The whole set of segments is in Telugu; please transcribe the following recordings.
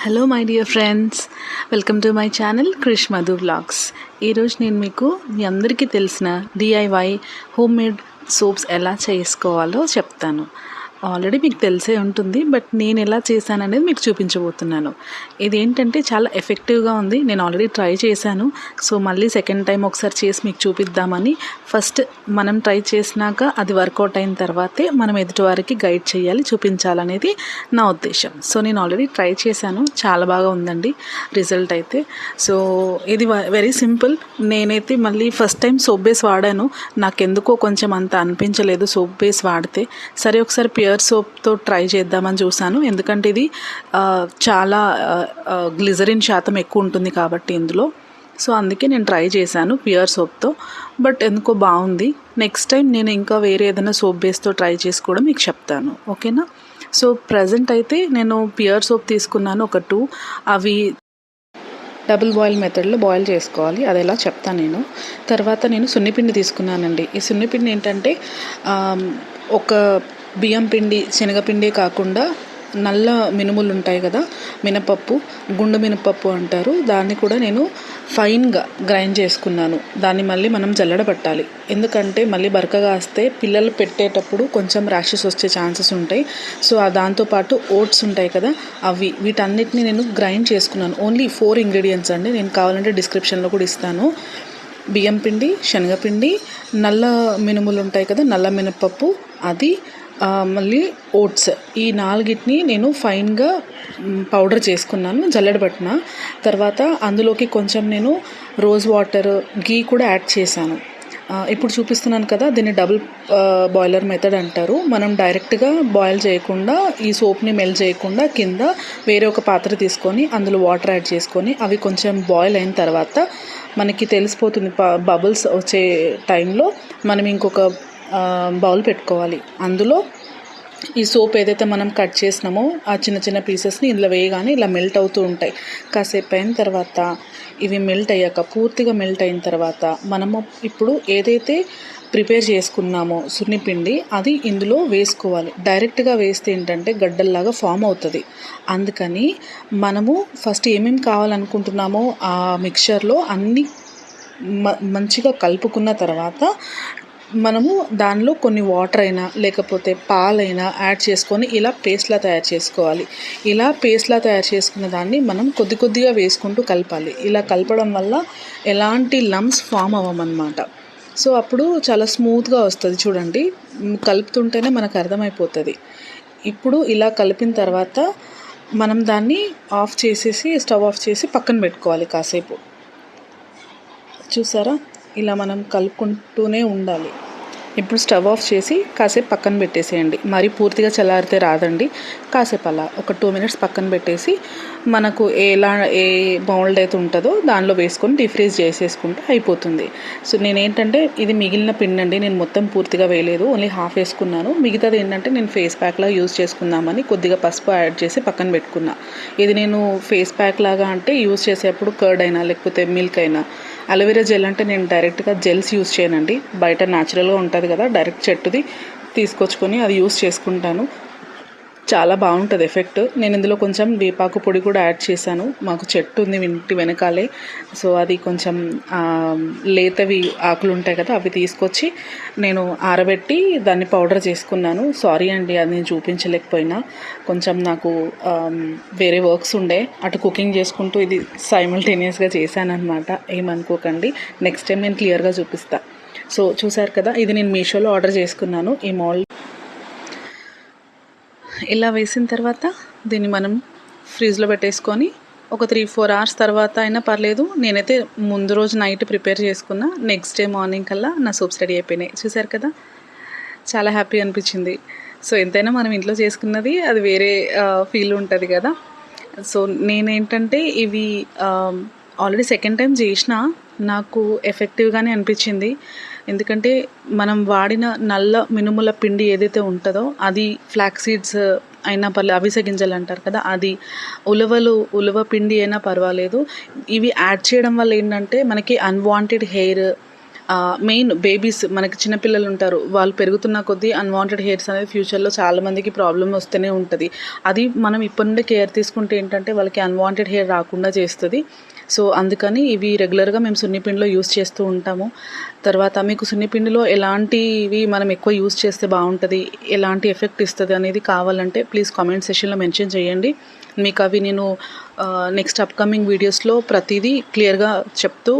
Hello my dear friends, welcome to my channel Krish Madhu vlogs. ఈరోజు నేను మీకు మీ అందరికీ తెలిసిన డిఐవై హోమ్ మేడ్ సోప్స్ ఎలా చేసుకోవాలో చెప్తాను. ఆల్రెడీ మీకు తెలిసే ఉంటుంది, బట్ నేను ఎలా చేశాను అనేది మీకు చూపించబోతున్నాను. ఇదేంటంటే చాలా ఎఫెక్టివ్గా ఉంది. నేను ఆల్రెడీ ట్రై చేశాను. సో మళ్ళీ సెకండ్ టైం ఒకసారి చేసి మీకు చూపిద్దామని. ఫస్ట్ మనం ట్రై చేసినాక అది వర్కౌట్ అయిన తర్వాతే మనం ఎదుటి వారికి గైడ్ చేయాలి, చూపించాలనేది నా ఉద్దేశం. సో నేను ఆల్రెడీ ట్రై చేశాను, చాలా బాగా ఉందండి రిజల్ట్ అయితే. సో ఇది వెరీ సింపుల్. నేనైతే మళ్ళీ ఫస్ట్ టైం సోప్ బేస్ వాడాను. నాకెందుకో కొంచెం అంత అనిపించలేదు సోప్ బేస్ వాడితే. సరే ఒకసారి ప్యూర్ సోప్తో ట్రై చేద్దామని చూశాను. ఎందుకంటే ఇది చాలా గ్లిజరిన్ శాతం ఎక్కువ ఉంటుంది కాబట్టి ఇందులో. సో అందుకే నేను ట్రై చేశాను ప్యూర్ సోప్తో, బట్ ఎందుకో బాగుంది. నెక్స్ట్ టైం నేను ఇంకా వేరే ఏదైనా సోప్ బేస్తో ట్రై చేసి కూడా మీకు చెప్తాను, ఓకేనా? సో ప్రజెంట్ అయితే నేను ప్యూర్ సోప్ తీసుకున్నాను ఒక 2. అవి డబుల్ బాయిల్ మెథడ్లో బాయిల్ చేసుకోవాలి, అది ఎలా చెప్తాను నేను. తర్వాత నేను సున్నిపిండి తీసుకున్నానండి. ఈ సున్నిపిండి ఏంటంటే ఒక బియ్యం పిండి, శనగపిండి కాకుండా నల్ల మినుములు ఉంటాయి కదా, మినపప్పు, గుండు మినపప్పు అంటారు, దాన్ని కూడా నేను ఫైన్గా గ్రైండ్ చేసుకున్నాను. దాన్ని మళ్ళీ మనం జల్లడ పట్టాలి, ఎందుకంటే మళ్ళీ బరకగా వస్తే పిల్లలు పెట్టేటప్పుడు కొంచెం ర్యాషెస్ వచ్చే ఛాన్సెస్ ఉంటాయి. సో దాంతోపాటు ఓట్స్ ఉంటాయి కదా, వీటన్నిటిని నేను గ్రైండ్ చేసుకున్నాను. ఓన్లీ 4 ఇంగ్రీడియంట్స్ అండి. నేను కావాలంటే డిస్క్రిప్షన్లో కూడా ఇస్తాను. బియ్యం పిండి, శనగపిండి, నల్ల మినుములు ఉంటాయి కదా, నల్ల మినపప్పు, అది మళ్ళీ ఓట్స్, ఈ 4టిని నేను ఫైన్గా పౌడర్ చేసుకున్నాను, జల్లెడబట్టిన తర్వాత అందులోకి కొంచెం నేను రోజ్ వాటర్, గీ కూడా యాడ్ చేశాను. ఇప్పుడు చూపిస్తున్నాను కదా, దీన్ని డబుల్ బాయిలర్ మెథడ్ అంటారు. మనం డైరెక్ట్గా బాయిల్ చేయకుండా, ఈ సోప్ని మెల్ట్ చేయకుండా కింద వేరే ఒక పాత్ర తీసుకొని అందులో వాటర్ యాడ్ చేసుకొని అవి కొంచెం బాయిల్ అయిన తర్వాత మనకి తెలిసిపోతుంది. బబుల్స్ వచ్చే టైంలో మనం ఇంకొక బౌల్ పెట్టుకోవాలి. అందులో ఈ సోప్ ఏదైతే మనం కట్ చేసినామో ఆ చిన్న చిన్న పీసెస్ని ఇందులో వేయగానే ఇలా మెల్ట్ అవుతూ ఉంటాయి. కాసేపు అయిన తర్వాత ఇవి మెల్ట్ అయ్యాక, పూర్తిగా మెల్ట్ అయిన తర్వాత మనము ఇప్పుడు ఏదైతే ప్రిపేర్ చేసుకున్నామో సున్నిపిండి, అది ఇందులో వేసుకోవాలి. డైరెక్ట్గా వేస్తే ఏంటంటే గడ్డల్లాగా ఫామ్ అవుతుంది. అందుకని మనము ఫస్ట్ ఏమేమి కావాలనుకుంటున్నామో ఆ మిక్చర్లో అన్నీ మంచిగా కలుపుకున్న తర్వాత మనము దానిలో కొన్ని వాటర్ అయినా లేకపోతే పాలైనా యాడ్ చేసుకొని ఇలా పేస్ట్లా తయారు చేసుకోవాలి. ఇలా పేస్ట్లా తయారు చేసుకున్న దాన్ని మనం కొద్ది కొద్దిగా వేసుకుంటూ కలపాలి. ఇలా కలపడం వల్ల ఎలాంటి లమ్స్ ఫామ్ అవ్వమన్నమాట. సో అప్పుడు చాలా స్మూత్గా వస్తుంది. చూడండి, కలుపుతుంటేనే మనకు అర్థమైపోతుంది. ఇప్పుడు ఇలా కలిపిన తర్వాత మనం దాన్ని ఆఫ్ చేసేసి, స్టవ్ ఆఫ్ చేసి పక్కన పెట్టుకోవాలి కాసేపు. చూసారా, ఇలా మనం కలుపుకుంటూనే ఉండాలి. ఇప్పుడు స్టవ్ ఆఫ్ చేసి కాసేపు పక్కన పెట్టేసేయండి. మరి పూర్తిగా చల్లారితే రాదండి. కాసేపు అలా ఒక 2 మినిట్స్ పక్కన పెట్టేసి మనకు ఏ మౌల్డ్ అయితే ఉంటుందో దానిలో వేసుకొని డీఫ్రీజ్ చేసేసుకుంటే అయిపోతుంది. సో నేనేంటంటే ఇది మిగిలిన పిండి అండి, నేను మొత్తం పూర్తిగా వేయలేదు, ఓన్లీ హాఫ్ వేసుకున్నాను. మిగతాది ఏంటంటే నేను ఫేస్ ప్యాక్లా యూజ్ చేసుకుందామని కొద్దిగా పసుపు యాడ్ చేసి పక్కన పెట్టుకున్నా. ఇది నేను ఫేస్ ప్యాక్ లాగా అంటే యూజ్ చేసేటప్పుడు కర్డ్ అయినా లేకపోతే మిల్క్ అయినా, అలోవెరా జెల్ అంటే నేను డైరెక్ట్గా జెల్స్ యూజ్ చేయనండి. బయట న్యాచురల్గా ఉంటుంది కదా, డైరెక్ట్ చెట్టుది తీసుకొచ్చుకొని అది యూజ్ చేసుకుంటాను. చాలా బాగుంటుంది ఎఫెక్ట్. నేను ఇందులో కొంచెం వేపాకు పొడి కూడా యాడ్ చేశాను. మాకు చెట్టు ఉంది ఇంటి వెనకాలే. సో అది కొంచెం లేతవి ఆకులు ఉంటాయి కదా, అవి తీసుకొచ్చి నేను ఆరబెట్టి దాన్ని పౌడర్ చేసుకున్నాను. సారీ అండి, అది నేను చూపించలేకపోయినా. కొంచెం నాకు వేరే వర్క్స్ ఉండే, అటు కుకింగ్ చేసుకుంటూ ఇది సైమల్టేనియస్గా చేశాను అనమాట. ఏమనుకోకండి, నెక్స్ట్ టైం నేను క్లియర్గా చూపిస్తాను. సో చూసారు కదా, ఇది నేను మీషోలో ఆర్డర్ చేసుకున్నాను. ఈ మోల్డ్ ఇలా వేసిన తర్వాత దీన్ని మనం ఫ్రిడ్జ్లో పెట్టేసుకొని ఒక 3-4 అవర్స్ తర్వాత అయినా పర్లేదు. నేనైతే ముందు రోజు నైట్ ప్రిపేర్ చేసుకున్నా, నెక్స్ట్ డే మార్నింగ్ కల్లా నా సోప్స్ రెడీ అయిపోయినాయి. చూసారు కదా, చాలా హ్యాపీ అనిపించింది. సో ఎంతైనా మనం ఇంట్లో చేసుకున్నది అది వేరే ఫీల్ ఉంటుంది కదా. సో నేనేంటంటే ఇవి ఆల్రెడీ సెకండ్ టైం చేసిన, నాకు ఎఫెక్టివ్గానే అనిపించింది. ఎందుకంటే మనం వాడిన నల్ల మినుముల పిండి ఏదైతే ఉంటుందో అది ఫ్లాక్ సీడ్స్ అయినా పర్లేదు, అవిసె గింజలు అంటారు కదా, అది ఉలవ పిండి అయినా పర్వాలేదు. ఇవి యాడ్ చేయడం వల్ల ఏంటంటే మనకి అన్వాంటెడ్ హెయిర్, మెయిన్ బేబీస్ మనకి చిన్నపిల్లలు ఉంటారు, వాళ్ళు పెరుగుతున్న కొద్దీ అన్వాంటెడ్ హెయిర్స్ అనేది ఫ్యూచర్లో చాలామందికి ప్రాబ్లం వస్తూనే ఉంటుంది. అది మనం ఇప్పటి నుండి కేర్ తీసుకుంటే ఏంటంటే వాళ్ళకి అన్వాంటెడ్ హెయిర్ రాకుండా చేస్తుంది. సో అందుకని ఇవి రెగ్యులర్గా మేము సున్నిపిండిలో యూస్ చేస్తూ ఉంటాము. తర్వాత మీకు సున్నిపిండిలో ఎలాంటివి మనం ఎక్కువ యూస్ చేస్తే బాగుంటుంది, ఎలాంటి ఎఫెక్ట్ ఇస్తుంది అనేది కావాలంటే ప్లీజ్ కామెంట్ సెక్షన్లో మెన్షన్ చేయండి. మీకు అవి నేను నెక్స్ట్ అప్కమింగ్ వీడియోస్లో ప్రతిదీ క్లియర్గా చెప్తూ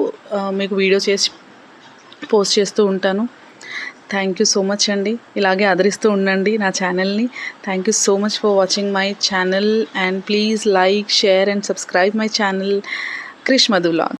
మీకు వీడియో చేసి పోస్ట్ చేస్తూ ఉంటాను. థ్యాంక్ యూ సో మచ్ అండి. ఇలాగే ఆదరిస్తూ ఉండండి నా ఛానల్ని. Thank you so much for watching my channel and please like, share and subscribe my channel Krish Madhu vlogs.